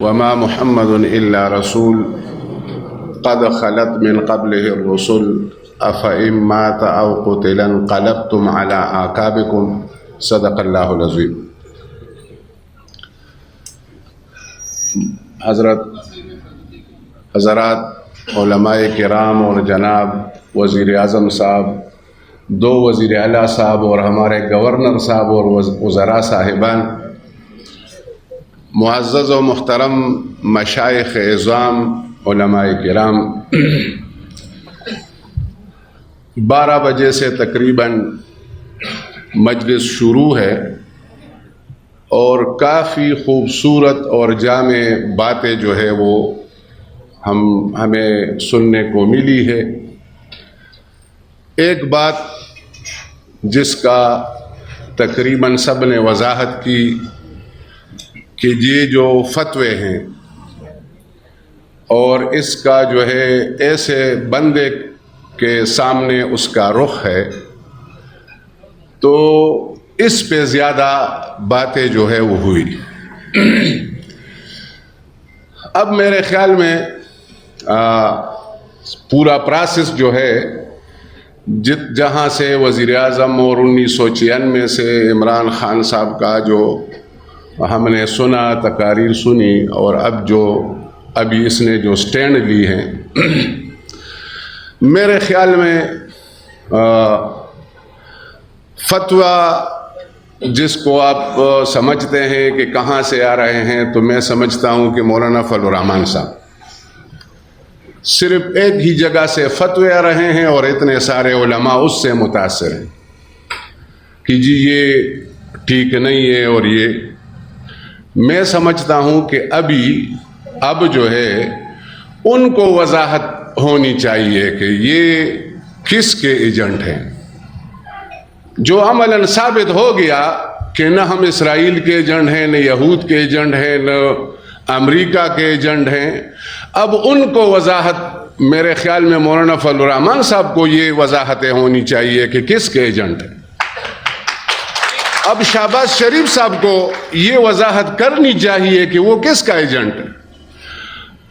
وما محمد الا رسول قد خلت من قبله الرسل افإن مات او قتل انقلبتم على اعقابكم صدق اللہ العظیم۔ حضرات علماء کرام اور جناب وزیر اعظم صاحب، دو وزیر اعلیٰ صاحب اور ہمارے گورنر صاحب اور وزراء صاحبان، معزز و محترم مشائخ اعظام، علماء کرام، 12 بجے سے تقریباً مجلس شروع ہے اور کافی خوبصورت اور جامع باتیں جو ہے وہ ہمیں سننے کو ملی ہے۔ ایک بات جس کا تقریباً سب نے وضاحت کی کہ یہ جو فتوے ہیں اور اس کا جو ہے ایسے بندے کے سامنے اس کا رخ ہے، تو اس پہ زیادہ باتیں جو ہے وہ ہوئی۔ اب میرے خیال میں پورا پروسیس جو ہے جہاں سے وزیر اعظم اور 1996 سے عمران خان صاحب کا جو ہم نے سنا، تقاریر سنی، اور اب جو ابھی اس نے جو سٹینڈ لی ہیں، میرے خیال میں فتویٰ جس کو آپ سمجھتے ہیں کہ کہاں سے آ رہے ہیں، تو میں سمجھتا ہوں کہ مولانا فضل الرحمان صاحب صرف ایک ہی جگہ سے فتوے آ رہے ہیں اور اتنے سارے علماء اس سے متاثر ہیں کہ جی یہ ٹھیک نہیں ہے۔ اور یہ میں سمجھتا ہوں کہ اب جو ہے ان کو وضاحت ہونی چاہیے کہ یہ کس کے ایجنٹ ہیں۔ جو عملاً ثابت ہو گیا کہ نہ ہم اسرائیل کے ایجنٹ ہیں، نہ یہود کے ایجنٹ ہیں، نہ امریکہ کے ایجنٹ ہیں، اب ان کو وضاحت، میرے خیال میں مولانا فضل الرحمان صاحب کو یہ وضاحتیں ہونی چاہیے کہ کس کے ایجنٹ ہیں۔ اب شہباز شریف صاحب کو یہ وضاحت کرنی چاہیے کہ وہ کس کا ایجنٹ ہے۔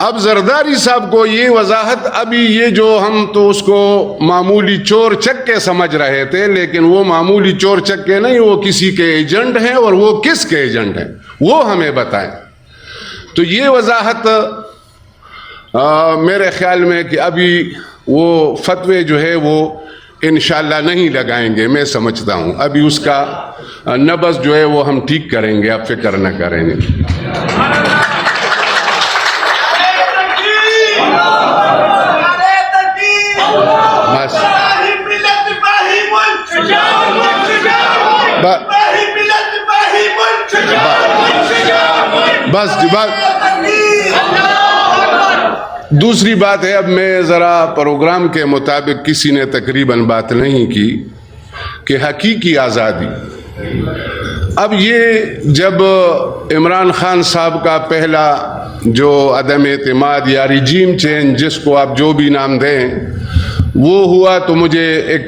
اب زرداری صاحب کو یہ وضاحت، ابھی یہ جو ہم تو اس کو معمولی چور چکے سمجھ رہے تھے، لیکن وہ معمولی چور چکے نہیں، وہ کسی کے ایجنٹ ہیں، اور وہ کس کے ایجنٹ ہیں وہ ہمیں بتائیں۔ تو یہ وضاحت میرے خیال میں کہ ابھی وہ فتوے جو ہے وہ انشاءاللہ نہیں لگائیں گے، میں سمجھتا ہوں ابھی اس کا نبض جو ہے وہ ہم ٹھیک کریں گے، آپ فکر نہ کریں گے۔ بس دوسری بات ہے، اب میں ذرا پروگرام کے مطابق کسی نے تقریباً بات نہیں کی کہ حقیقی آزادی۔ اب یہ جب عمران خان صاحب کا پہلا جو عدم اعتماد یا ریجیم چینج، جس کو آپ جو بھی نام دیں، وہ ہوا، تو مجھے ایک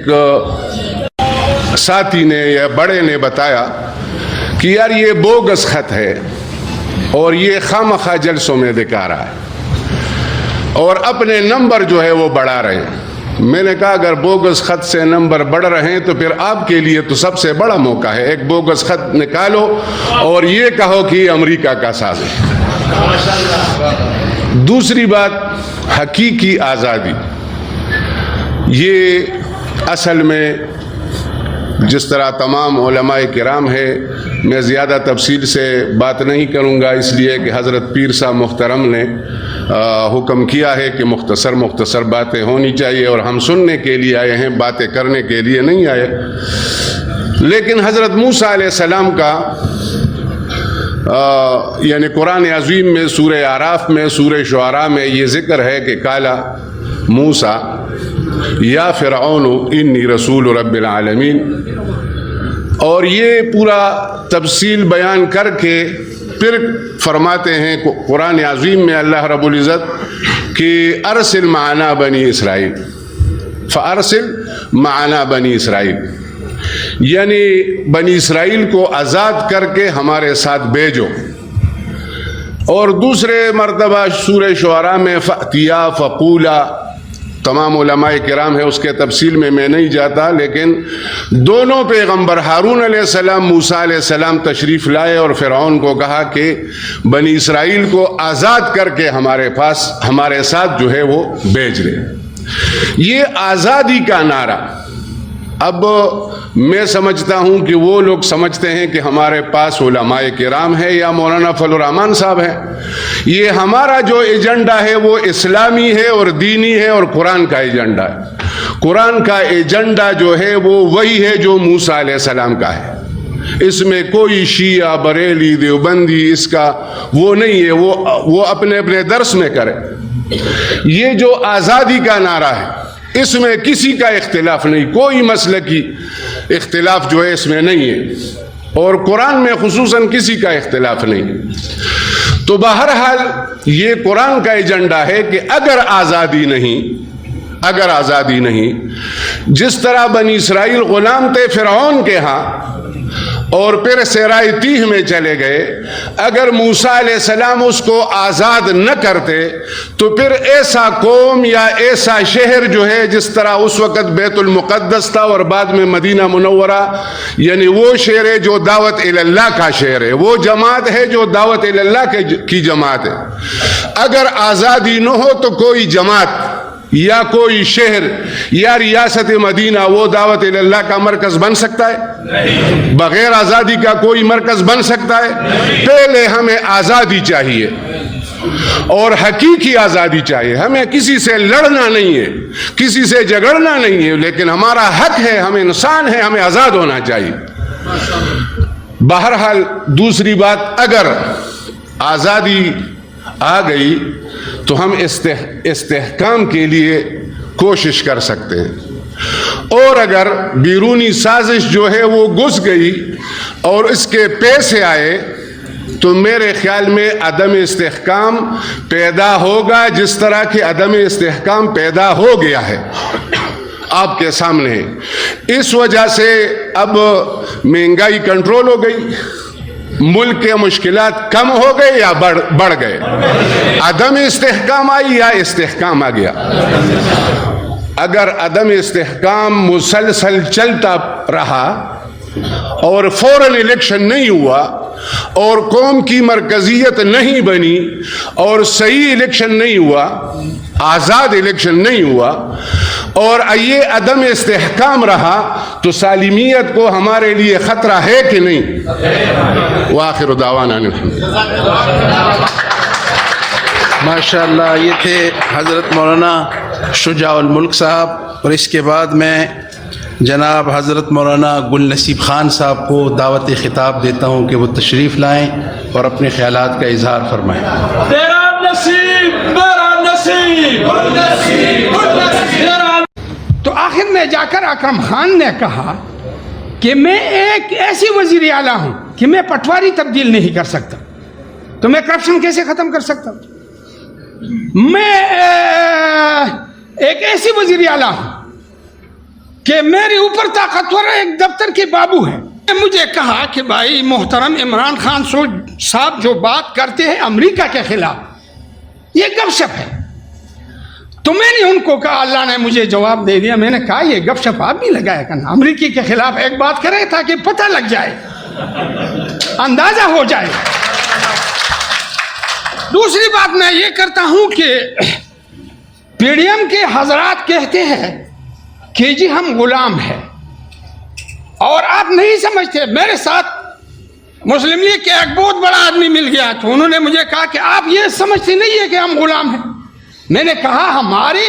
ساتھی نے یا بڑے نے بتایا کہ یار یہ بوگس خط ہے اور یہ خامخواہ جلسوں میں دکھا رہا ہے اور اپنے نمبر جو ہے وہ بڑھا رہے ہیں۔ میں نے کہا اگر بوگس خط سے نمبر بڑھ رہے ہیں تو پھر آپ کے لیے تو سب سے بڑا موقع ہے، ایک بوگس خط نکالو اور یہ کہو کہ یہ امریکہ کا سازش ہے۔ دوسری بات، حقیقی آزادی، یہ اصل میں جس طرح تمام علماء کرام ہے، میں زیادہ تفصیل سے بات نہیں کروں گا، اس لیے کہ حضرت پیر صاحب محترم نے حکم کیا ہے کہ مختصر باتیں ہونی چاہیے، اور ہم سننے کے لیے آئے ہیں، باتیں کرنے کے لیے نہیں آئے۔ لیکن حضرت موسیٰ علیہ السلام کا یعنی قرآن عظیم میں سورہ اعراف میں، سورہ شعراء میں یہ ذکر ہے کہ قال موسیٰ یا فرعون انی رسول رب العالمین، اور یہ پورا تفصیل بیان کر کے پھر فرماتے ہیں قرآن عظیم میں اللہ رب العزت کہ ارسل معنا بنی اسرائیل، فارسل معنا بنی اسرائیل، یعنی بنی اسرائیل کو آزاد کر کے ہمارے ساتھ بھیجو۔ اور دوسرے مرتبہ سورہ شعراء میں فَأْتِيَا فَقُولَا، تمام علماء کرام ہے، اس کے تفصیل میں نہیں جاتا، لیکن دونوں پیغمبر ہارون علیہ السلام، موسیٰ علیہ السلام تشریف لائے اور فرعون کو کہا کہ بنی اسرائیل کو آزاد کر کے ہمارے پاس ہمارے ساتھ جو ہے وہ بھیج لے۔ یہ آزادی کا نعرہ، اب میں سمجھتا ہوں کہ وہ لوگ سمجھتے ہیں کہ ہمارے پاس علماء کرام ہے یا مولانا فضل الرحمان صاحب ہیں، یہ ہمارا جو ایجنڈا ہے وہ اسلامی ہے اور دینی ہے اور قرآن کا ایجنڈا ہے۔ قرآن کا ایجنڈا جو ہے وہ وہی ہے جو موسیٰ علیہ السلام کا ہے، اس میں کوئی شیعہ، بریلی، دیوبندی اس کا وہ نہیں ہے، وہ اپنے اپنے درس میں کرے۔ یہ جو آزادی کا نعرہ ہے اس میں کسی کا اختلاف نہیں، کوئی مسلکی اختلاف جو ہے اس میں نہیں ہے، اور قرآن میں خصوصاً کسی کا اختلاف نہیں۔ تو بہرحال یہ قرآن کا ایجنڈا ہے کہ اگر آزادی نہیں، جس طرح بنی اسرائیل غلام تھے فرعون کے ہاں اور پھر صحرائے تیہ میں چلے گئے، اگر موسیٰ علیہ السلام اس کو آزاد نہ کرتے تو پھر ایسا قوم یا ایسا شہر جو ہے، جس طرح اس وقت بیت المقدس تھا اور بعد میں مدینہ منورہ، یعنی وہ شہر ہے جو دعوت اللہ کا شہر ہے، وہ جماعت ہے جو دعوت اللہ کی جماعت ہے۔ اگر آزادی نہ ہو تو کوئی جماعت یا کوئی شہر یا ریاست مدینہ وہ دعوت اللہ کا مرکز بن سکتا ہے؟ بغیر آزادی کا کوئی مرکز بن سکتا ہے؟ پہلے ہمیں آزادی چاہیے اور حقیقی آزادی چاہیے، ہمیں کسی سے لڑنا نہیں ہے، کسی سے جھگڑنا نہیں ہے، لیکن ہمارا حق ہے، ہم انسان ہیں، ہمیں آزاد ہونا چاہیے۔ بہرحال دوسری بات، اگر آزادی آ گئی تو ہم استحکام کے لیے کوشش کر سکتے ہیں، اور اگر بیرونی سازش جو ہے وہ گھس گئی اور اس کے پیسے آئے تو میرے خیال میں عدم استحکام پیدا ہوگا، جس طرح کہ عدم استحکام پیدا ہو گیا ہے آپ کے سامنے ہے۔ اس وجہ سے اب مہنگائی کنٹرول ہو گئی، ملک کے مشکلات کم ہو گئے یا بڑھ گئے؟ عدم استحکام آئی یا استحکام آ گیا؟ اگر عدم استحکام مسلسل چلتا رہا اور فوراً الیکشن نہیں ہوا اور قوم کی مرکزیت نہیں بنی اور صحیح الیکشن نہیں ہوا، آزاد الیکشن نہیں ہوا، اور یہ عدم استحکام رہا تو سالمیت کو ہمارے لیے خطرہ ہے کہ نہیں؟ وآخر دعوانا ماشاءاللہ، یہ تھے حضرت مولانا شجاع الملک صاحب، اور اس کے بعد میں جناب حضرت مولانا گل نصیب خان صاحب کو دعوت خطاب دیتا ہوں کہ وہ تشریف لائیں اور اپنے خیالات کا اظہار فرمائیں۔ تیرا نصیب میرا نصیب، تو آخر میں جا کر اکرم خان نے کہا کہ میں ایک ایسی وزیر اعلیٰ ہوں کہ میں پٹواری تبدیل نہیں کر سکتا، تو میں کرپشن کیسے ختم کر سکتا ہوں؟ میں ایک ایسی وزیر اعلیٰ ہوں کہ میرے اوپر طاقتور ایک دفتر کے بابو ہے۔ مجھے کہا کہ بھائی محترم عمران خان صاحب جو بات کرتے ہیں امریکہ کے خلاف، یہ گپ شپ ہے۔ تو میں نے ان کو کہا، اللہ نے مجھے جواب دے دیا، میں نے کہا یہ گپ شپ آپ بھی لگایا کرنا، امریکی کے خلاف ایک بات کرے تاکہ پتہ لگ جائے، اندازہ ہو جائے۔ دوسری بات میں یہ کرتا ہوں کہ پی ڈی ایم کے حضرات کہتے ہیں کہ جی ہم غلام ہیں، اور آپ نہیں سمجھتے۔ میرے ساتھ مسلم لیگ کے ایک بہت بڑا آدمی مل گیا تو انہوں نے مجھے کہا کہ آپ یہ سمجھتے نہیں ہے کہ ہم غلام ہیں۔ میں نے کہا ہمارے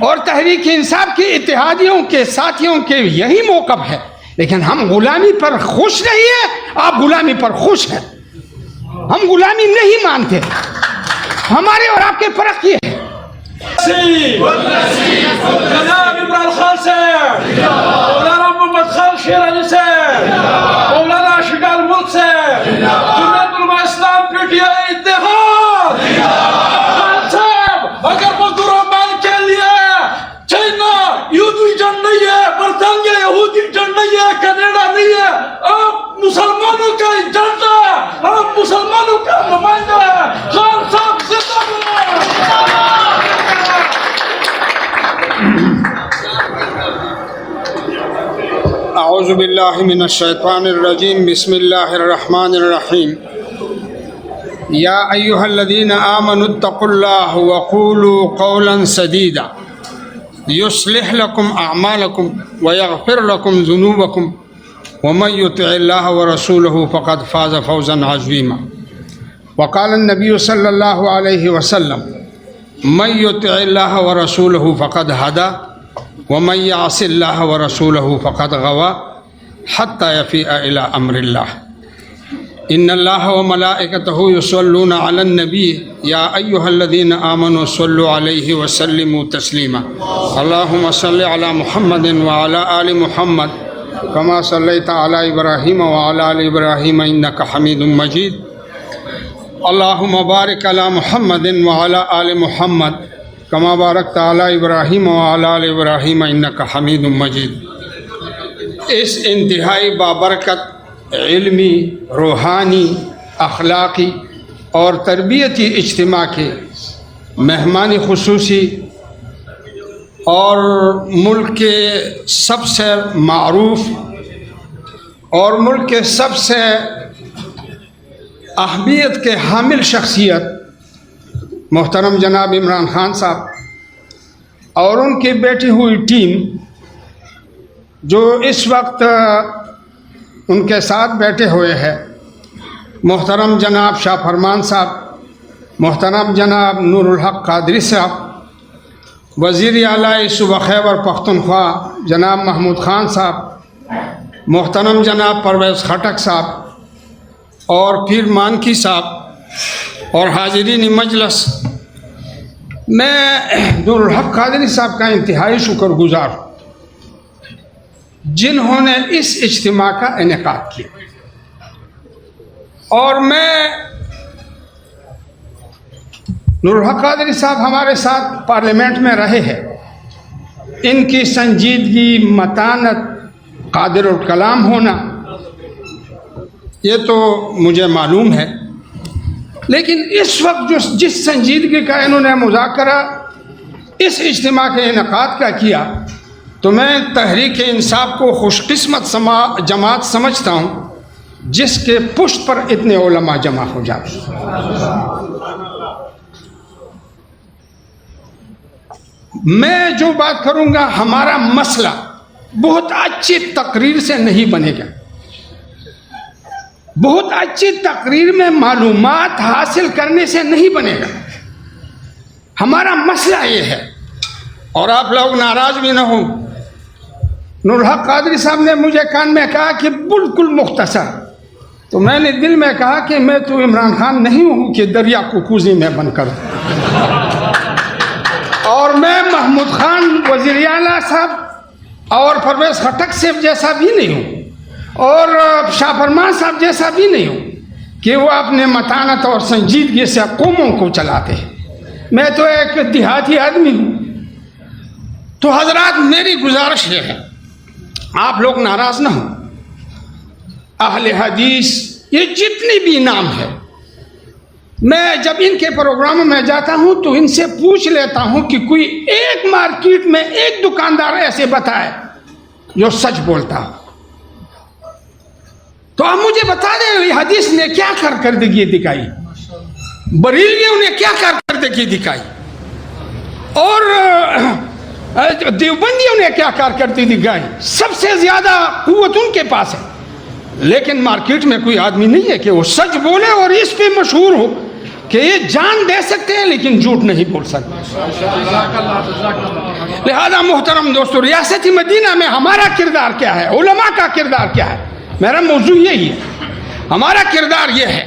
اور تحریک انصاف کے اتحادیوں کے ساتھیوں کے یہی موقف ہے، لیکن ہم غلامی پر خوش نہیں ہیں، آپ غلامی پر خوش ہیں۔ ہم غلامی نہیں مانتے، ہمارے اور آپ کے فرق یہ ہے۔ جناب عمران خان سے، مولانا محمد خان شیر علی سے، مولانا شجاع الملک سے، جمعیت Ulema Islam P T I اتحاد، خان صاحب اگر مزدوروں مال کے لیے چائنا یہودی جنگ نہیں ہے، برطانیہ یہودی جنگ نہیں ہے، کینیڈا نہیں ہے، آپ مسلمانوں کا ایجنڈا، آپ مسلمانوں کا نمائندہ ہے۔ اعوذ باللہ من الشیطان الرجیم بسم اللہ الرحمن الرحیم یا ایہا الذین آمنوا اتقوا اللہ وقولوا قولا سدیدا یصلح لکم اعمالکم ویغفر لکم ذنوبکم ومن یطع اللہ ورسولہ فقد فاز فوزا عظیما وقال النبی صلی اللہ علیہ وسلم من یطع اللہ ورسولہ فقد ہدی ومن یعص اللہ ورسولہ فقد غوی حتی یفیء الی امر اللہ ان اللہ وملائکتہ یصلون علی النبی یا ایہا الذین آمنوا صلوا علیہ وسلموا تسلیما اللہم صل علی محمد وعلی آل محمد کما صلیت علی ابراہیم وعلی آل ابراہیم انک حمید مجید اللہم بارک علی محمد وعلی آل محمد کما بارکت علی ابراہیم وعلی آل ابراہیم انک حمید مجید۔ اس انتہائی بابرکت علمی، روحانی، اخلاقی اور تربیتی اجتماع کے مہمان خصوصی اور ملک کے سب سے معروف اور ملک کے سب سے اہمیت کے حامل شخصیت محترم جناب عمران خان صاحب اور ان کی بیٹھی ہوئی ٹیم جو اس وقت ان کے ساتھ بیٹھے ہوئے ہیں، محترم جناب شاہ فرمان صاحب، محترم جناب نور الحق قادری صاحب، وزیر اعلیٰ صوبہ خیبر پختونخوا جناب محمود خان صاحب، محترم جناب پرویز خٹک صاحب اور پیر مانکی صاحب اور حاضرین مجلس، میں نور الحق قادری صاحب کا انتہائی شکر گزار ہوں جنہوں نے اس اجتماع کا انعقاد کیا، اور میں نور الحق قادری صاحب ہمارے ساتھ پارلیمنٹ میں رہے ہیں، ان کی سنجیدگی، متانت، قادر الکلام ہونا یہ تو مجھے معلوم ہے، لیکن اس وقت جس سنجیدگی کا انہوں نے مذاکرہ اس اجتماع کے انعقاد کا کیا، تو میں تحریک انصاف کو خوش قسمت جماعت سمجھتا ہوں جس کے پشت پر اتنے علماء جمع ہو جاتے ہیں۔ میں جو بات کروں گا، ہمارا مسئلہ بہت اچھی تقریر سے نہیں بنے گا، بہت اچھی تقریر میں معلومات حاصل کرنے سے نہیں بنے گا۔ ہمارا مسئلہ یہ ہے، اور آپ لوگ ناراض بھی نہ ہوں، نور الحق قادری صاحب نے مجھے کان میں کہا کہ بالکل مختصر، تو میں نے دل میں کہا کہ میں تو عمران خان نہیں ہوں کہ دریا کو کوزے میں بند کر دوں، اور میں محمود خان وزیر اعلیٰ صاحب اور پرویز خٹک صاحب جیسا بھی نہیں ہوں، اور شاہ فرمان صاحب جیسا بھی نہیں ہوں کہ وہ اپنے متانت اور سنجیدگی سے قوموں کو چلاتے ہیں۔ میں تو ایک دیہاتی آدمی ہوں۔ تو حضرات، میری گزارش یہ ہے، آپ لوگ ناراض نہ ہوں، اہل حدیث یہ جتنی بھی نام ہے، میں جب ان کے پروگراموں میں جاتا ہوں تو ان سے پوچھ لیتا ہوں کہ کوئی ایک مارکیٹ میں ایک دکاندار ایسے بتائے جو سچ بولتا ہو، تو آپ مجھے بتا دیں حدیث نے کیا کارکردگی دکھائی، بریلویوں نے کیا کارکردگی دکھائی، اور دیوبندیوں نے کیا کارکردگی دکھائی۔ سب سے زیادہ قوت ان کے پاس ہے، لیکن مارکیٹ میں کوئی آدمی نہیں ہے کہ وہ سچ بولے اور اس پہ مشہور ہو کہ یہ جان دے سکتے ہیں لیکن جھوٹ نہیں بول سکتے۔ لہذا محترم دوستو، ریاست مدینہ میں ہمارا کردار کیا ہے، علماء کا کردار کیا ہے، میرا موضوع یہی ہے۔ ہمارا کردار یہ ہے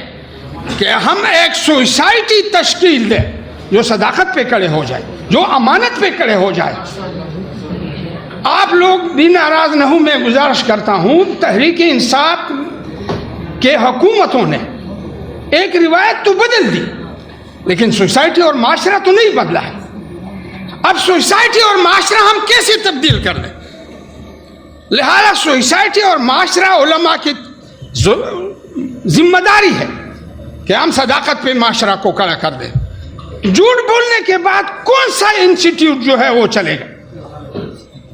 کہ ہم ایک سوسائٹی تشکیل دیں جو صداقت پہ کھڑے ہو جائے، جو امانت پہ کھڑے ہو جائے۔ آپ لوگ بھی ناراض نہ ہوں، میں گزارش کرتا ہوں، تحریک انصاف کے حکومتوں نے ایک روایت تو بدل دی، لیکن سوسائٹی اور معاشرہ تو نہیں بدلا ہے۔ اب سوسائٹی اور معاشرہ ہم کیسے تبدیل کر دیں؟ لہذا سوسائٹی اور معاشرہ علماء کی ذمہ داری ہے کہ ہم صداقت پہ معاشرہ کو کھڑا کر دیں۔ جھوٹ بولنے کے بعد کون سا انسٹیٹیوٹ جو ہے وہ چلے گا؟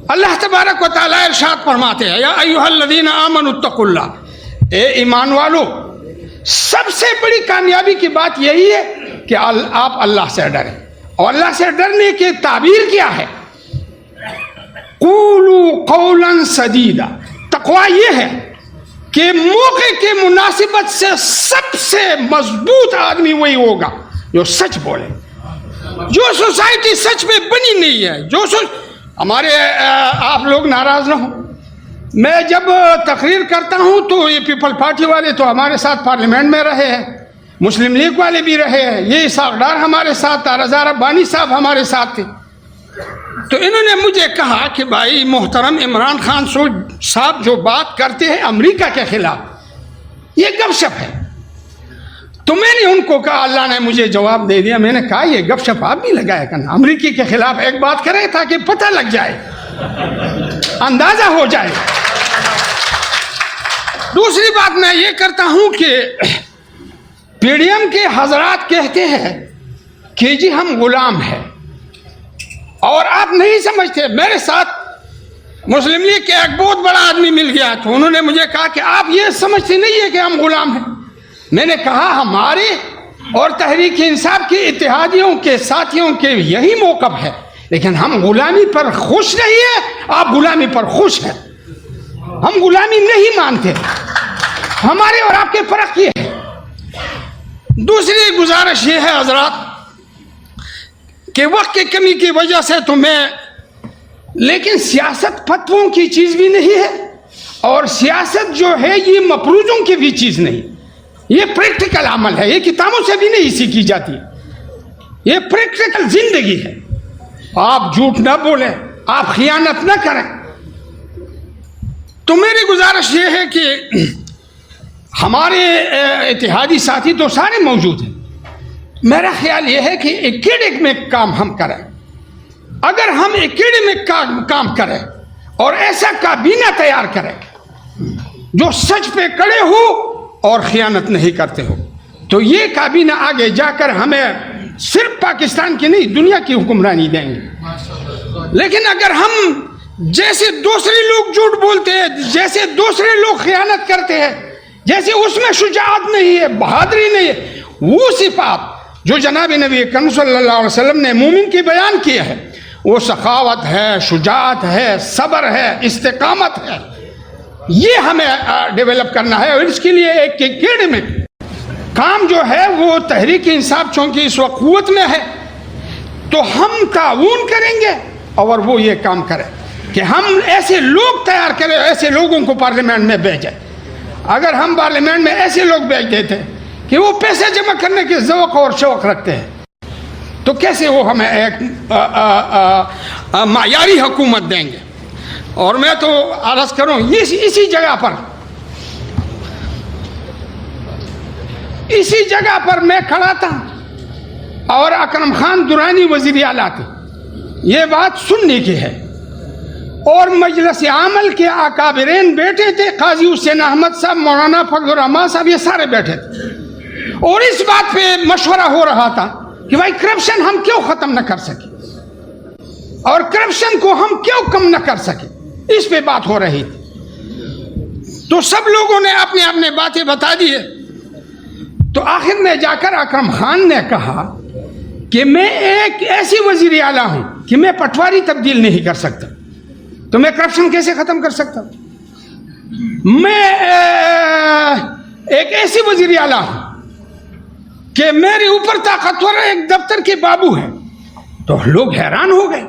اللہ تبارک و تعالیٰ ارشاد فرماتے ہیں یا ایھا الذین آمنوا اتقوا اللہ، اے ایمان والو، سب سے بڑی کامیابی کی بات یہی ہے کہ آپ اللہ سے ڈریں. اور اللہ سے ڈرنے کی تعبیر کیا ہے؟ قولوا قولا سدیدا. تقوی یہ ہے کہ موقع کے مناسبت سے سب سے مضبوط آدمی وہی ہوگا جو سچ بولے. جو سوسائٹی سچ میں بنی نہیں ہے، جو ہمارے آپ لوگ ناراض نہ ہوں، میں جب تقریر کرتا ہوں تو یہ پیپل پارٹی والے تو ہمارے ساتھ پارلیمنٹ میں رہے ہیں، مسلم لیگ والے بھی رہے ہیں، یہ اسحاق ڈار ہمارے ساتھ، رضا ربانی صاحب ہمارے ساتھ تھے. تو انہوں نے مجھے کہا کہ بھائی محترم عمران خان صاحب جو بات کرتے ہیں امریکہ کے خلاف یہ گپ شپ ہے. تو میں نے ان کو کہا، اللہ نے مجھے جواب دے دیا، میں نے کہا یہ گپ شپ آپ بھی لگایا کرنا، امریکی کے خلاف ایک بات کرے تاکہ پتہ لگ جائے، اندازہ ہو جائے. دوسری بات میں یہ کرتا ہوں کہ پی ڈی ایم کے حضرات کہتے ہیں کہ جی ہم غلام ہیں، اور آپ نہیں سمجھتے. میرے ساتھ مسلم لیگ کے ایک بہت بڑا آدمی مل گیا تو انہوں نے مجھے کہا کہ آپ یہ سمجھتے نہیں ہے کہ ہم غلام ہیں. میں نے کہا ہمارے اور تحریک انصاف کے اتحادیوں کے ساتھیوں کے یہی موقف ہے، لیکن ہم غلامی پر خوش نہیں ہیں، آپ غلامی پر خوش ہیں. ہم غلامی نہیں مانتے، ہمارے اور آپ کے فرق یہ ہے. دوسری گزارش یہ ہے حضرات کہ وقت کی کمی کی وجہ سے تو میں، لیکن سیاست فتووں کی چیز بھی نہیں ہے، اور سیاست جو ہے یہ مفروضوں کی بھی چیز نہیں، یہ پریکٹیکل عمل ہے، یہ کتابوں سے بھی نہیں سیکھی جاتی، یہ پریکٹیکل زندگی ہے. آپ جھوٹ نہ بولیں، آپ خیانت نہ کریں. تو میری گزارش یہ ہے کہ ہمارے اتحادی ساتھی تو سارے موجود ہیں، میرا خیال یہ ہے کہ ایکیڈمک کام ہم کریں. اگر ہم ایکیڈمک کام کریں اور ایسا کابینہ تیار کریں جو سچ پہ کڑے ہو اور خیانت نہیں کرتے ہو، تو یہ کابینہ آگے جا کر ہمیں صرف پاکستان کی نہیں دنیا کی حکمرانی دیں گے. لیکن اگر ہم جیسے دوسرے لوگ جھوٹ بولتے ہیں، جیسے دوسرے لوگ خیانت کرتے ہیں، جیسے اس میں شجاعت نہیں ہے، بہادری نہیں ہے، وہ صفات جو جناب نبی کریم صلی اللہ علیہ وسلم نے مومن کی بیان کی ہے، وہ سخاوت ہے، شجاعت ہے، صبر ہے، استقامت ہے، یہ ہمیں ڈیولپ کرنا ہے. اور اس کے لیے ایک ایکیڈمک کام جو ہے وہ تحریک انصاف چونکہ اس وقت قوت میں ہے تو ہم تعاون کریں گے اور وہ یہ کام کریں کہ ہم ایسے لوگ تیار کریں، ایسے لوگوں کو پارلیمنٹ میں بھیجیں. اگر ہم پارلیمنٹ میں ایسے لوگ بھیج دیتے کہ وہ پیسے جمع کرنے کے ذوق اور شوق رکھتے ہیں تو کیسے وہ ہمیں ایک معیاری حکومت دیں گے. اور میں تو عرض کروں اسی جگہ پر میں کھڑا تھا اور اکرم خان درانی وزیر اعلیٰ تھے، یہ بات سننے کی ہے، اور مجلس عمل کے اکابرین بیٹھے تھے، قاضی حسین احمد صاحب، مولانا فضل الرحمان صاحب، یہ سارے بیٹھے تھے، اور اس بات پہ مشورہ ہو رہا تھا کہ بھائی کرپشن ہم کیوں ختم نہ کر سکے اور کرپشن کو ہم کیوں کم نہ کر سکے، اس پہ بات ہو رہی تھی. تو سب لوگوں نے اپنے اپنے باتیں بتا دیے. تو آخر میں جا کر اکرم خان نے کہا کہ میں ایک ایسی وزیر اعلیٰ ہوں کہ میں پٹواری تبدیل نہیں کر سکتا، تو میں کرپشن کیسے ختم کر سکتا ہوں؟ میں ایک ایسی وزیر اعلیٰ ہوں کہ میرے اوپر طاقتور ایک دفتر کے بابو ہیں. تو لوگ حیران ہو گئے،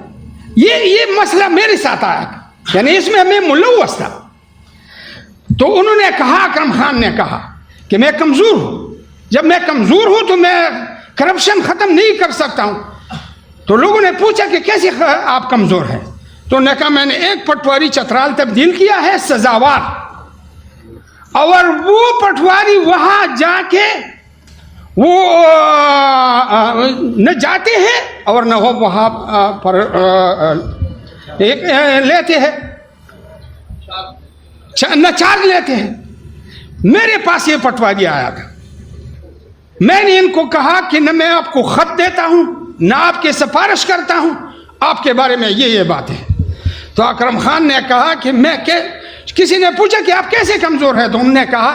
یہ مسئلہ میرے ساتھ آیا تھا، یعنی اس میں ملوث تھا. تو انہوں نے کہا، اکرم خان نے کہا کہ میں کمزور ہوں، جب میں کمزور ہوں تو میں کرپشن ختم نہیں کر سکتا ہوں. تو لوگوں نے پوچھا کہ کیسے آپ کمزور ہیں؟ تو انہوں نے کہا میں نے ایک پٹواری چترال تبدیل کیا ہے سزاوار، اور وہ پٹواری وہاں جا کے وہ نہ جاتے ہیں اور نہ وہ وہاں پر لیتے ہیں، نہ چارج لیتے ہیں. میرے پاس یہ پٹواری آیا تھا، میں نے ان کو کہا کہ نہ میں آپ کو خط دیتا ہوں، نہ آپ کے سفارش کرتا ہوں، آپ کے بارے میں یہ باتیں. تو اکرم خان نے کہا کہ کسی نے پوچھا کہ آپ کیسے کمزور ہیں، تو ہم نے کہا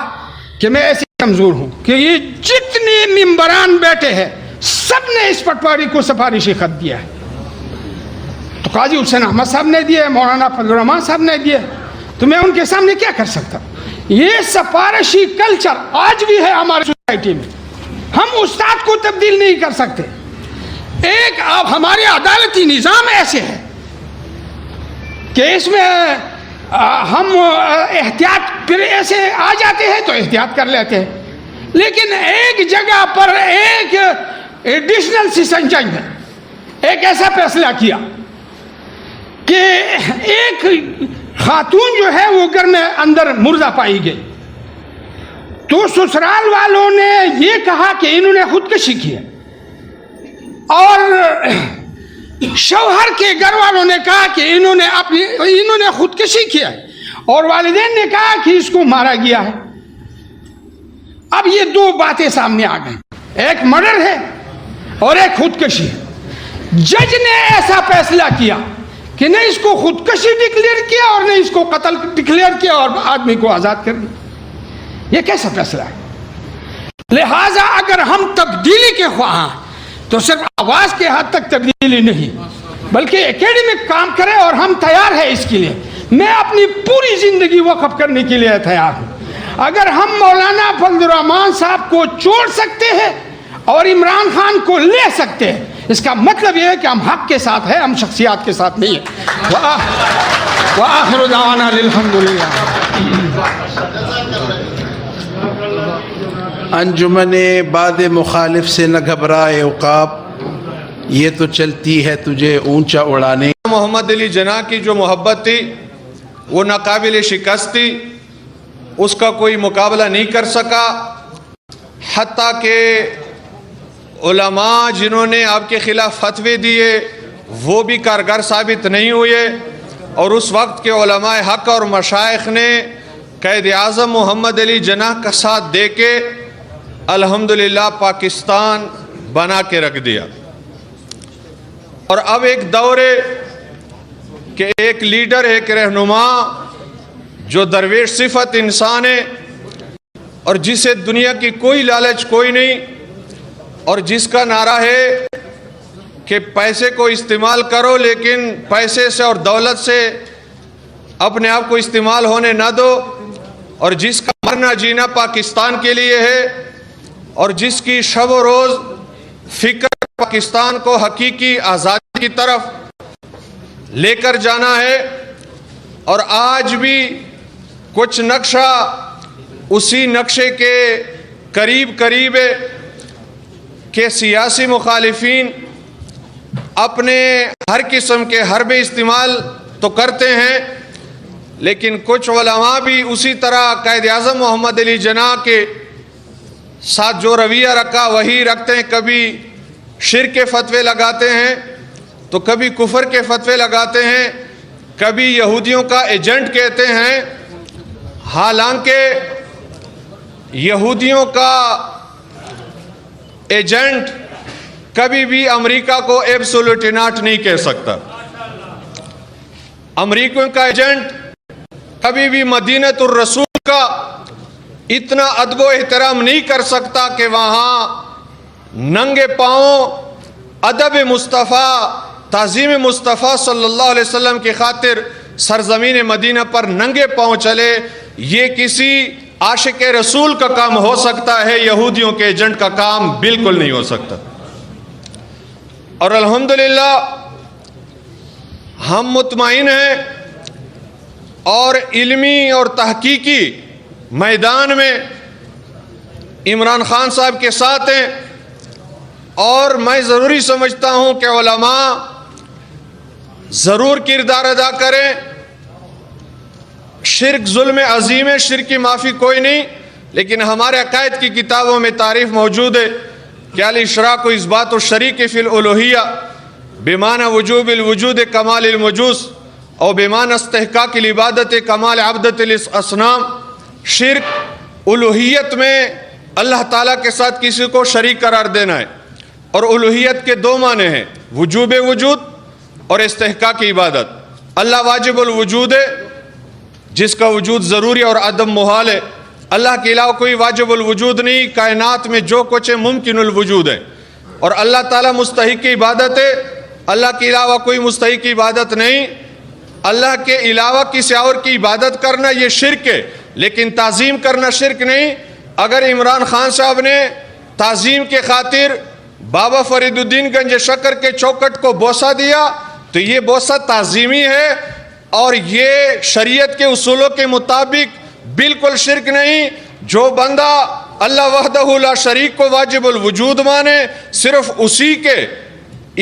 کہ میں ایسے کمزور ہوں کہ یہ جتنے ممبران بیٹھے ہیں سب نے اس پٹواری کو سفارشی خط دیا ہے. تو قاضی حسین احمد صاحب نے دیا، مولانا فضل الرحمان صاحب نے دیا، تو میں ان کے سامنے کیا کر سکتا ہوں؟ یہ سفارشی کلچر آج بھی ہے ہماری سوسائٹی میں. ہم استاد کو تبدیل نہیں کر سکتے. ایک اب ہمارے عدالتی نظام ایسے ہے کہ اس میں ہم احتیاط پھر ایسے آ جاتے ہیں تو احتیاط کر لیتے ہیں، لیکن ایک جگہ پر ایک ایڈیشنل سیشن جج نے ایک ایسا فیصلہ کیا کہ ایک خاتون جو ہے وہ گھر میں اندر مردہ پائی گئی، تو سسرال والوں نے یہ کہا کہ انہوں نے خودکشی کی ہے، اور شوہر کے گھر والوں نے کہا کہ انہوں نے خودکشی کیا ہے، اور والدین نے کہا کہ اس کو مارا گیا ہے. اب یہ دو باتیں سامنے آ گئیں، ایک مرڈر ہے اور ایک خودکشی ہے. جج نے ایسا فیصلہ کیا کہ نہ اس کو خودکشی ڈکلیئر کیا اور نہ اس کو قتل ڈکلیئر کیا اور آدمی کو آزاد کر دیا. یہ کیسا فیصلہ ہے؟ لہذا اگر ہم تبدیلی کے خواہاں تو صرف آواز کے حد تک تبدیلی نہیں بلکہ اکیڈمک کام کریں، اور ہم تیار ہیں اس کے لیے. میں اپنی پوری زندگی وقف کرنے کے لیے تیار ہوں. اگر ہم مولانا فضل الرحمان صاحب کو چھوڑ سکتے ہیں اور عمران خان کو لے سکتے ہیں، اس کا مطلب یہ ہے کہ ہم حق کے ساتھ ہیں، ہم شخصیات کے ساتھ نہیں ہیں. وآخر دعوانا الحمدللہ. انجمن باد مخالف سے نہ گھبرائے عقاب، یہ تو چلتی ہے تجھے اونچا اڑانے. محمد علی جناح کی جو محبت تھی وہ ناقابل شکست تھی، اس کا کوئی مقابلہ نہیں کر سکا. حتیٰ کہ علماء جنہوں نے آپ کے خلاف فتوے دیے وہ بھی کارگر ثابت نہیں ہوئے، اور اس وقت کے علماء حق اور مشائخ نے قائد اعظم محمد علی جناح کا ساتھ دے کے الحمدللہ پاکستان بنا کے رکھ دیا. اور اب ایک دور ہے کہ ایک لیڈر، ایک رہنما جو درویش صفت انسان ہے اور جسے دنیا کی کوئی لالچ کوئی نہیں، اور جس کا نعرہ ہے کہ پیسے کو استعمال کرو لیکن پیسے سے اور دولت سے اپنے آپ کو استعمال ہونے نہ دو، اور جس کا مرنا جینا پاکستان کے لیے ہے، اور جس کی شب و روز فکر پاکستان کو حقیقی آزادی کی طرف لے کر جانا ہے. اور آج بھی کچھ نقشہ اسی نقشے کے قریب ہے کہ سیاسی مخالفین اپنے ہر قسم کے حربے استعمال تو کرتے ہیں، لیکن کچھ علماء بھی اسی طرح قائد اعظم محمد علی جناح کے ساتھ جو رویہ رکھا وہی رکھتے ہیں. کبھی شرک کے فتوے لگاتے ہیں تو کبھی کفر کے فتوے لگاتے ہیں، کبھی یہودیوں کا ایجنٹ کہتے ہیں، حالانکہ یہودیوں کا ایجنٹ کبھی بھی امریکہ کو ایبسولوٹ ناٹ نہیں کہہ سکتا. امریکیوں کا ایجنٹ کبھی بھی مدینۃ الرسول کا اتنا ادب و احترام نہیں کر سکتا کہ وہاں ننگے پاؤں ادب مصطفیٰ، تعظیم مصطفیٰ صلی اللہ علیہ وسلم کی خاطر سرزمین مدینہ پر ننگے پاؤں چلے. یہ کسی عاشق رسول کا کام ہو سکتا ہے، یہودیوں کے ایجنٹ کا کام بالکل نہیں ہو سکتا. اور الحمدللہ ہم مطمئن ہیں اور علمی اور تحقیقی میدان میں عمران خان صاحب کے ساتھ ہیں. اور میں ضروری سمجھتا ہوں کہ علماء ضرور کردار ادا کریں. شرک ظلم عظیم ہے، شرک کی معافی کوئی نہیں، لیکن ہمارے عقائد کی کتابوں میں تعریف موجود ہے کہ الاشراک اثبات الشریک فی الالوہیہ بمعنی وجوب الوجود کمال الموجود اور بمعنی استحقاق العبادت کمال عبدت الاصنام. شرک الوہیت میں اللہ تعالیٰ کے ساتھ کسی کو شریک قرار دینا ہے، اور الوہیت کے دو معنی ہیں، وجوب وجود اور استحقاق عبادت. اللہ واجب الوجود ہے جس کا وجود ضروری اور عدم محال ہے. اللہ کے علاوہ کوئی واجب الوجود نہیں. کائنات میں جو کچھ ہے ممکن الوجود ہے, اور اللہ تعالیٰ مستحق عبادت ہے. اللہ کے علاوہ کوئی مستحق عبادت نہیں. اللہ کے علاوہ کسی اور کی عبادت کرنا یہ شرک ہے, لیکن تعظیم کرنا شرک نہیں. اگر عمران خان صاحب نے تعظیم کے خاطر بابا فرید الدین گنج شکر کے چوکٹ کو بوسہ دیا تو یہ بوسہ تعظیمی ہے, اور یہ شریعت کے اصولوں کے مطابق بالکل شرک نہیں. جو بندہ اللہ وحدہ لا شریک کو واجب الوجود مانے, صرف اسی کے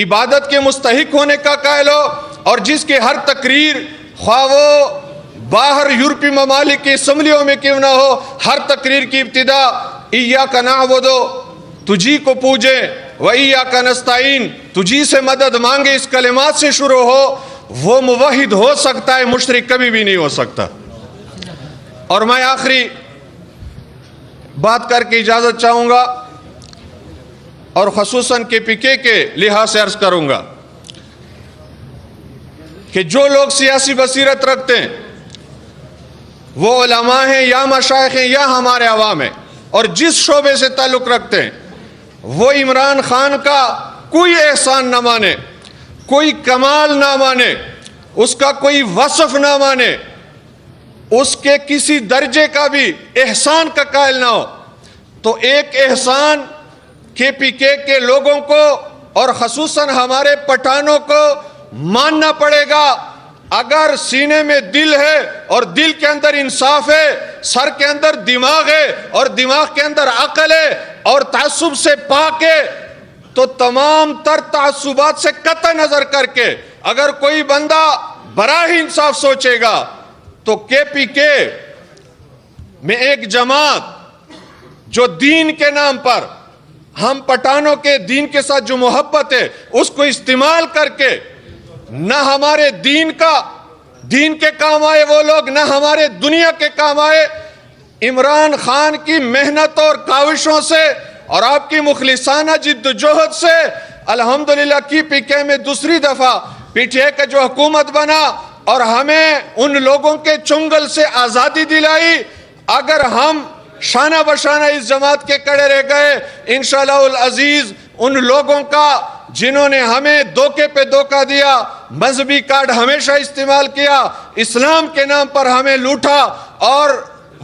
عبادت کے مستحق ہونے کا قائل ہو, اور جس کے ہر تقریر خواہ وہ باہر یورپی ممالک کی اسمبلیوں میں کیوں نہ ہو, ہر تقریر کی ابتدا ایاک نعبد, تجھی کو پوجیں, و ایاک نستعین, تجھی سے مدد مانگے, اس کلمات سے شروع ہو, وہ موحد ہو سکتا ہے, مشرک کبھی بھی نہیں ہو سکتا. اور میں آخری بات کر کے اجازت چاہوں گا, اور خصوصاً KPK کے لحاظ سے عرض کروں گا کہ جو لوگ سیاسی بصیرت رکھتے ہیں وہ علماء ہیں یا مشائخ ہیں یا ہمارے عوام ہیں, اور جس شعبے سے تعلق رکھتے ہیں وہ عمران خان کا کوئی احسان نہ مانے, کوئی کمال نہ مانے, اس کا کوئی وصف نہ مانے, اس کے کسی درجے کا بھی احسان کا قائل نہ ہو, تو ایک احسان KPK کے لوگوں کو اور خصوصاً ہمارے پٹھانوں کو ماننا پڑے گا. اگر سینے میں دل ہے اور دل کے اندر انصاف ہے, سر کے اندر دماغ ہے اور دماغ کے اندر عقل ہے, اور تعصب سے پاک ہے, تو تمام تر تعصبات سے قطع نظر کر کے اگر کوئی بندہ براہ انصاف سوچے گا تو KPK میں ایک جماعت جو دین کے نام پر, ہم پٹھانوں کے دین کے ساتھ جو محبت ہے اس کو استعمال کر کے نہ ہمارے دین کے کام آئے وہ لوگ, نہ ہمارے دنیا کے کام آئے. عمران خان کی محنت اور کاوشوں سے اور آپ کی مخلصانہ جد و جہد سے الحمدللہ KPK میں دوسری دفعہ PTI کا جو حکومت بنا اور ہمیں ان لوگوں کے چنگل سے آزادی دلائی. اگر ہم شانہ بشانہ اس جماعت کے کڑے رہ گئے, انشاءاللہ العزیز ان لوگوں کا جنہوں نے ہمیں دھوکے پہ دھوکہ دیا, مذہبی کارڈ ہمیشہ استعمال کیا, اسلام کے نام پر ہمیں لوٹا, اور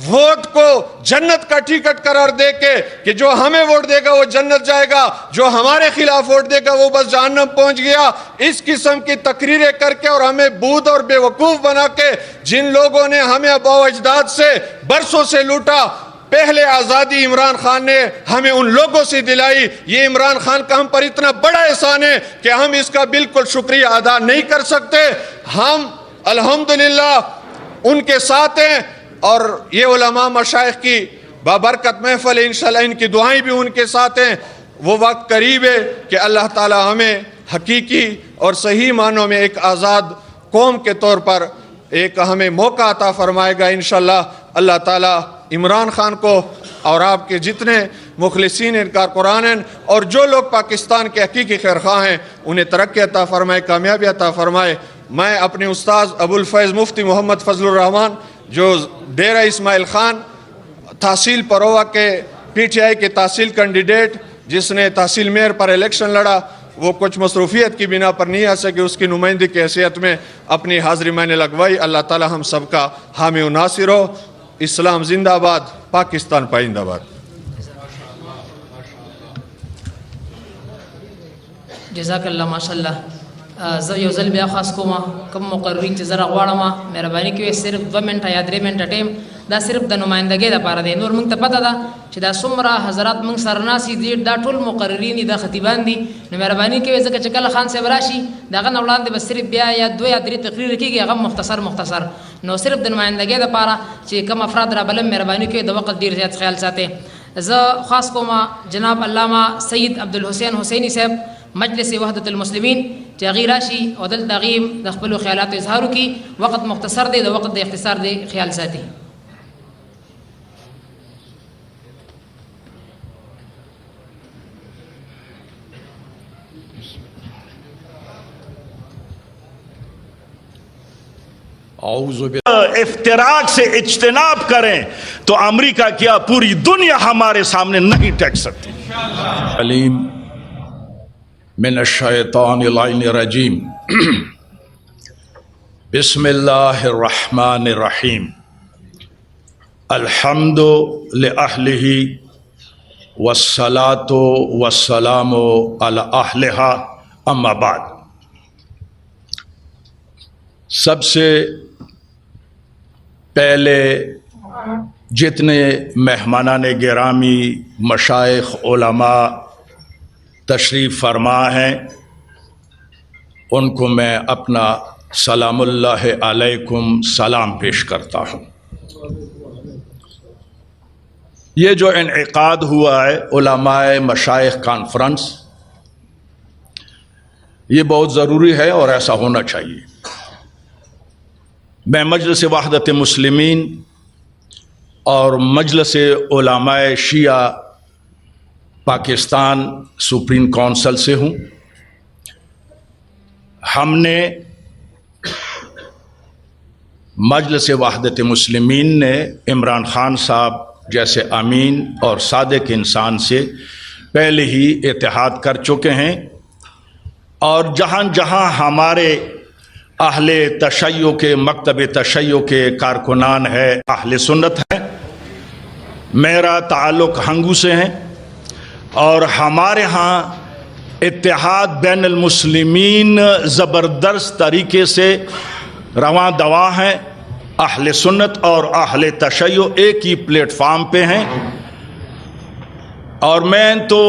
ووٹ کو جنت کا ٹکٹ قرار دے کے کہ جو ہمیں ووٹ دے گا وہ جنت جائے گا, جو ہمارے خلاف ووٹ دے گا وہ بس جہنم پہنچ گیا, اس قسم کی تقریریں کر کے اور ہمیں بود اور بے وقوف بنا کے جن لوگوں نے ہمیں آباء و اجداد سے برسوں سے لوٹا, پہلے آزادی عمران خان نے ہمیں ان لوگوں سے دلائی. یہ عمران خان کا ہم پر اتنا بڑا احسان ہے کہ ہم اس کا بالکل شکریہ ادا نہیں کر سکتے. ہم الحمدللہ ان کے ساتھ ہیں, اور یہ علماء مشائخ کی بابرکت محفل ہے, انشاءاللہ ان کی دعائیں بھی ان کے ساتھ ہیں. وہ وقت قریب ہے کہ اللہ تعالی ہمیں حقیقی اور صحیح معنوں میں ایک آزاد قوم کے طور پر ایک ہمیں موقع عطا فرمائے گا انشاءاللہ. اللہ تعالی عمران خان کو اور آپ کے جتنے مخلصین کارکنان ہیں اور جو لوگ پاکستان کے حقیقی خیرخواہ ہیں انہیں ترقی عطا فرمائے, کامیابی عطا فرمائے. میں اپنے استاذ ابو الفیض مفتی محمد فضل الرحمان جو ڈیرہ اسماعیل خان تحصیل پروا کے PTI کے تحصیل کینڈیڈیٹ جس نے تحصیل میئر پر الیکشن لڑا, وہ کچھ مصروفیت کی بنا پر نہیں آ سکے, اس کی نمائندگی کی حیثیت میں اپنی حاضری میں نے لگوائی. اللہ تعالی ہم سب کا حامی و ناصر ہو. اسلام زندہ باد, پاکستان پائندہ باد. جزاک اللہ ماشاء اللہ. زه یو ځل بیا خاص کوم کوم مقررین چې زه راغواړم مهرباني کوئ صرف 2 منټه یا 3 منټه ټیم دا صرف د نمائندګۍ دپاره دی. نور موږ ته پته ده چې دا څومره حضرات موږ سره ناست دي, دا ټول مقررین دي, دا خطیبان دي. نو مهرباني کوئ ځکه چې کله خان صاحب راشي د هغه نه وړاندې به صرف بیا یا 2 یا 3 تقریر کېږي, هغه مختصر. نو صرف د نمائندګۍ دپاره چې کوم افراد رابلم مهرباني کوئ د وخت ډېر زیات خیال ساتئ. زه خاص کوم جناب علامه سید عبدالحسین حسینی صاحب مجلس وحدت المسلمین چې هغې راشي او دلته هغې د خپلو خیالاتو اظهار وکړي. وخت مختصر دی, د وخت د اختصار دی, خیال ساتي. افتراق سے اجتناب کریں تو امریکہ کیا پوری دنیا ہمارے سامنے نہیں ٹک سکتی. علیم من الشیطان اللعین الرجیم. بسم اللہ الرحمن الرحیم. الحمد لأہلہ والصلاة والسلام علی اہلہا اما بعد. سب سے پہلے جتنے مہمانان گرامی، مشائخ، علماء تشریف فرما ہیں، ان کو میں اپنا سلام اللہ علیکم سلام پیش کرتا ہوں. یہ جو انعقاد ہوا ہے علماء مشائخ کانفرنس، یہ بہت ضروری ہے اور ایسا ہونا چاہیے. میں مجلس وحدت مسلمین اور مجلس علماء شیعہ پاکستان سپریم کونسل سے ہوں. ہم نے مجلس وحدت مسلمین نے عمران خان صاحب جیسے امین اور صادق انسان سے پہلے ہی اتحاد کر چکے ہیں، اور جہاں جہاں ہمارے اہل تشیع کے، مکتب تشیع کے کارکنان ہے، اہل سنت ہے. میرا تعلق ہنگو سے ہے اور ہمارے ہاں اتحاد بین المسلمین زبردست طریقے سے رواں دواں ہے. اہل سنت اور اہل تشیع ایک ہی پلیٹ فارم پہ ہیں، اور میں تو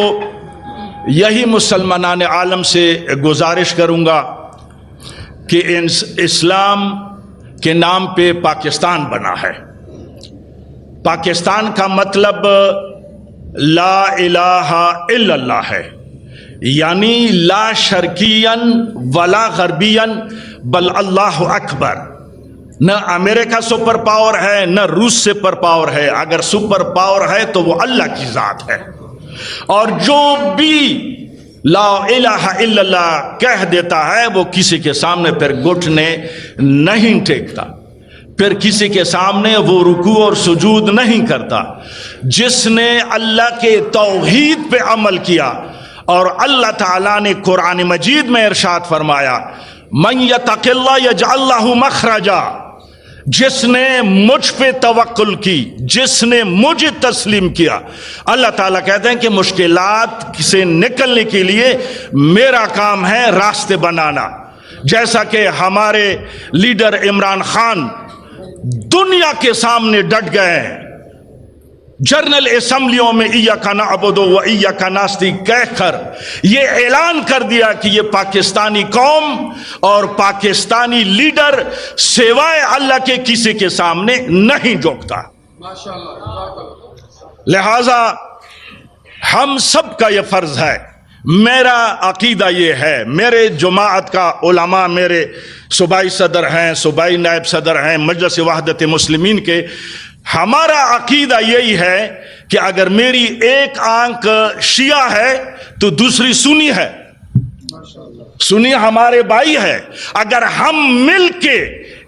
یہی مسلمانان عالم سے گزارش کروں گا کہ اسلام کے نام پہ پاکستان بنا ہے. پاکستان کا مطلب لا الہ الا اللہ ہے، یعنی لا شرقین ولا غربین بل اللہ اکبر. نہ امریکہ سپر پاور ہے، نہ روس سپر پاور ہے. اگر سپر پاور ہے تو وہ اللہ کی ذات ہے. اور جو بھی لا الہ الا اللہ کہہ دیتا ہے وہ کسی کے سامنے پھر گھٹنے نہیں ٹیکتا، پھر کسی کے سامنے وہ رکوع اور سجود نہیں کرتا. جس نے اللہ کے توحید پہ عمل کیا، اور اللہ تعالیٰ نے قرآن مجید میں ارشاد فرمایا من یتق اللہ یجعل لہ مخرجا. جس نے مجھ پہ توکل کی، جس نے مجھے تسلیم کیا، اللہ تعالیٰ کہتے ہیں کہ مشکلات سے نکلنے کے لیے میرا کام ہے راستے بنانا. جیسا کہ ہمارے لیڈر عمران خان دنیا کے سامنے ڈٹ گئے ہیں، جنرل اسمبلیوں میں ایاک نعبد و ایاک نستعین کہہ کر یہ اعلان کر دیا کہ یہ پاکستانی قوم اور پاکستانی لیڈر سوائے اللہ کے کسی کے سامنے نہیں جھکتا. لہذا ہم سب کا یہ فرض ہے. میرا عقیدہ یہ ہے، میرے جماعت کا علماء، میرے صوبائی صدر ہیں، صوبائی نائب صدر ہیں مجلس وحدت مسلمین کے، ہمارا عقیدہ یہی ہے کہ اگر میری ایک آنکھ شیعہ ہے تو دوسری سنی ہے. سنی ہمارے بھائی ہے. اگر ہم مل کے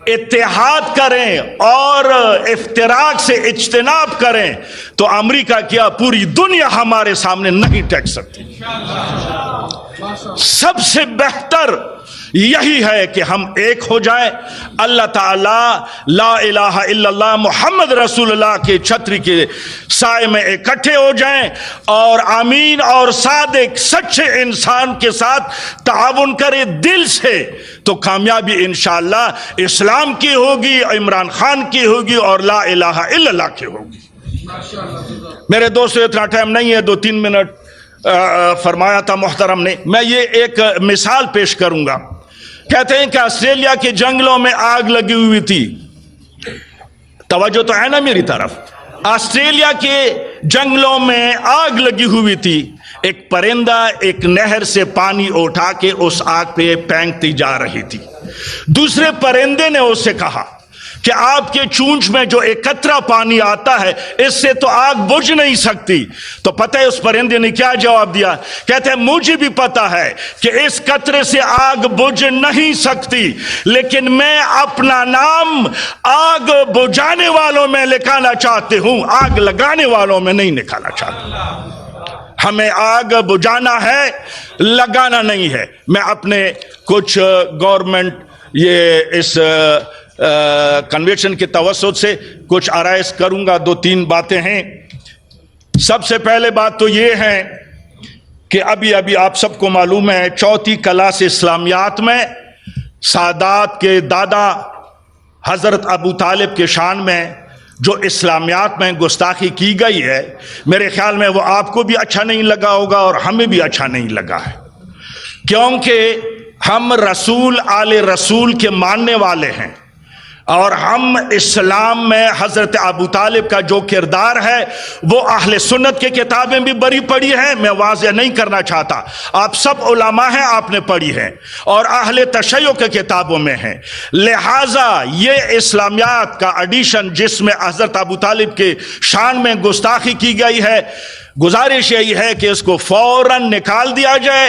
اتحاد کریں اور افتراق سے اجتناب کریں تو امریکہ کیا پوری دنیا ہمارے سامنے نہیں ٹک سکتی. سب سے بہتر یہی ہے کہ ہم ایک ہو جائیں. اللہ تعالیٰ لا الہ الا اللہ محمد رسول اللہ کے چھتری کے سائے میں اکٹھے ہو جائیں اور امین اور صادق سچے انسان کے ساتھ تعاون کرے دل سے، تو کامیابی انشاءاللہ اسلام کی ہوگی، عمران خان کی ہوگی اور لا الہ الا اللہ کی ہوگی. میرے دوستو اتنا ٹائم نہیں ہے، 2-3 منٹ فرمایا تھا محترم نے. میں یہ ایک مثال پیش کروں گا. کہتے ہیں کہ آسٹریلیا کے جنگلوں میں آگ لگی ہوئی تھی. توجہ تو ہے نا میری طرف. آسٹریلیا کے جنگلوں میں آگ لگی ہوئی تھی. ایک پرندہ ایک نہر سے پانی اٹھا کے اس آگ پہ پھینکتی جا رہی تھی. دوسرے پرندے نے اس سے کہا کہ آپ کے چونچ میں جو ایک قطرہ پانی آتا ہے اس سے تو آگ بجھ نہیں سکتی. تو پتہ ہے اس پرندے نے کیا جواب دیا؟ کہتے ہیں مجھے بھی پتہ ہے کہ اس قطرے سے آگ بجھ نہیں سکتی، لیکن میں اپنا نام آگ بجھانے والوں میں لکھانا چاہتی ہوں، آگ لگانے والوں میں نہیں لکھانا چاہتا. ہمیں آگ بجھانا ہے، لگانا نہیں ہے. میں اپنے کچھ گورنمنٹ یہ اس کنونشن کے توسط سے کچھ عرائض کروں گا. 2-3 باتیں ہیں. سب سے پہلے بات تو یہ ہے کہ ابھی آپ سب کو معلوم ہے 4تھی کلاس اسلامیات میں سادات کے دادا حضرت ابو طالب کے شان میں جو اسلامیات میں گستاخی کی گئی ہے، میرے خیال میں وہ آپ کو بھی اچھا نہیں لگا ہوگا اور ہمیں بھی اچھا نہیں لگا ہے، کیونکہ ہم رسول آل رسول کے ماننے والے ہیں اور ہم اسلام میں حضرت ابو طالب کا جو کردار ہے وہ اہل سنت کے کتابیں بھی بری پڑھی ہیں. میں واضح نہیں کرنا چاہتا، آپ سب علماء ہیں، آپ نے پڑھی ہیں اور اہل تشیع کے کتابوں میں ہیں. لہٰذا یہ اسلامیات کا ایڈیشن جس میں حضرت ابو طالب کے شان میں گستاخی کی گئی ہے، گزارش یہی ہے کہ اس کو فوراً نکال دیا جائے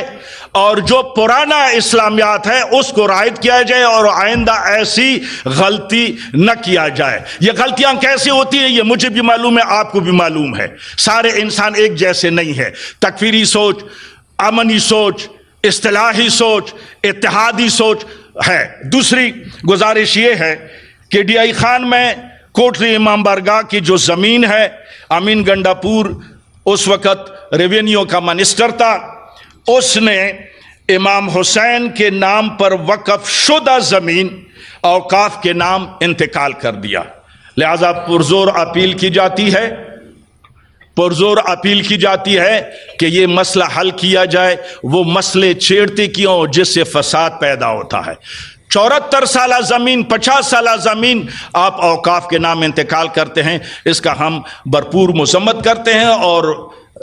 اور جو پرانا اسلامیات ہے اس کو رائج کیا جائے اور آئندہ ایسی غلطی نہ کیا جائے. یہ غلطیاں کیسے ہوتی ہیں یہ مجھے بھی معلوم ہے، آپ کو بھی معلوم ہے. سارے انسان ایک جیسے نہیں ہے. تکفیری سوچ، امنی سوچ، اصطلاحی سوچ، اتحادی سوچ ہے. دوسری گزارش یہ ہے کہ ڈی آئی خان میں کوٹلی امام بارگاہ کی جو زمین ہے، امین گنڈا پور اس وقت ریونیو کا منسٹر تھا، اس نے امام حسین کے نام پر وقف شدہ زمین اوقاف کے نام انتقال کر دیا. لہذا پرزور اپیل کی جاتی ہے کہ یہ مسئلہ حل کیا جائے. وہ مسئلے چھیڑتے کیوں جس سے فساد پیدا ہوتا ہے. 74 سالہ زمین، 50 سالہ زمین آپ اوقاف کے نام انتقال کرتے ہیں، اس کا ہم بھرپور مذمت کرتے ہیں اور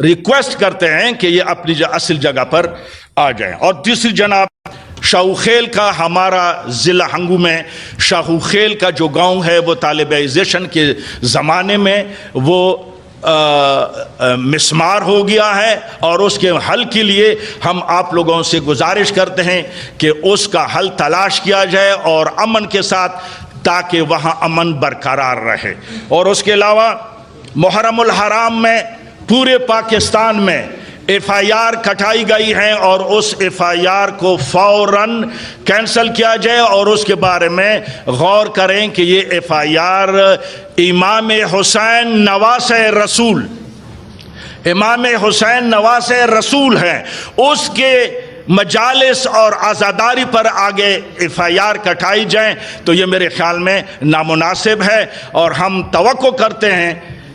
ریکویسٹ کرتے ہیں کہ یہ اپنی اصل جگہ پر آ جائیں. اور تیسری جناب شاہوخیل کا، ہمارا ضلع ہنگو میں شاہوخیل کا جو گاؤں ہے وہ طالبائزیشن کے زمانے میں وہ مسمار ہو گیا ہے اور اس کے حل کے لیے ہم آپ لوگوں سے گزارش کرتے ہیں کہ اس کا حل تلاش کیا جائے اور امن کے ساتھ، تاکہ وہاں امن برقرار رہے. اور اس کے علاوہ محرم الحرام میں پورے پاکستان میں ایف آئی آر کٹائی گئی ہیں اور اس ایف آئی آر کو فوراً کینسل کیا جائے اور اس کے بارے میں غور کریں کہ یہ ایف آئی آر امام حسین نواز رسول ہیں، اس کے مجالس اور عزاداری پر آگے ایف آئی آر کٹائی جائیں تو یہ میرے خیال میں نامناسب ہے. اور ہم توقع کرتے ہیں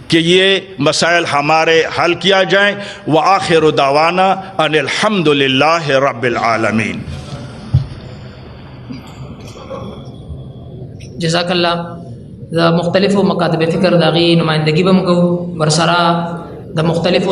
کہ یہ مسائل ہمارے حل کیا جائیں. وآخر دعوانا ان الحمد للہ رب العالمین. جزاک اللہ. دا مختلف مکاتب فکر داغی نمائندگی بم کو برسرا دا مختلف